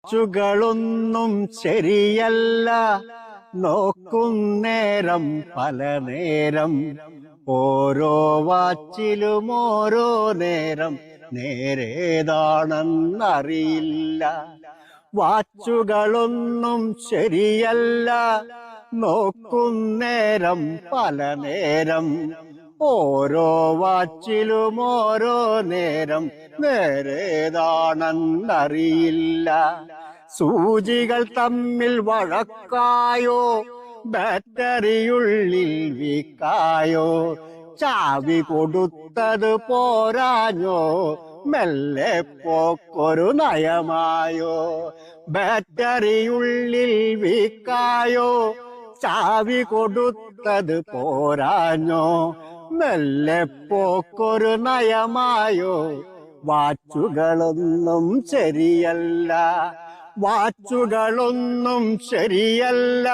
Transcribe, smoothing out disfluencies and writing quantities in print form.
വാച്ചുകളൊന്നും ശരിയല്ല, നോക്കുന്നേരം പല നേരം. ഓരോ വാച്ചിലും ഓരോ നേരം, നേരേതാണെന്നറിയില്ല. വാച്ചുകളൊന്നും ശരിയല്ല, നോക്കുന്നേരം പല നേരം. ഓരോ വാച്ചിലും ഓരോ നേരം, നേരേതാണെന്നറിയില്ല. സൂചികൾ തമ്മിൽ വഴക്കായോ, ബാറ്ററിയുള്ളിൽ വീക്കായോ, ചാവി കൊടുത്തത് പോരാഞ്ഞോ, മെല്ലെ പോക്കൊരു നയമായോ. ബാറ്ററിയുള്ളിൽ വീക്കായോ, ചാവി കൊടുത്തത് പോരാഞ്ഞോ, മെല്ലെ പോക്കൊരു നയമായോ. വാച്ചുകളൊന്നും ശരിയല്ല, വാച്ചുകളൊന്നും ശരിയല്ല.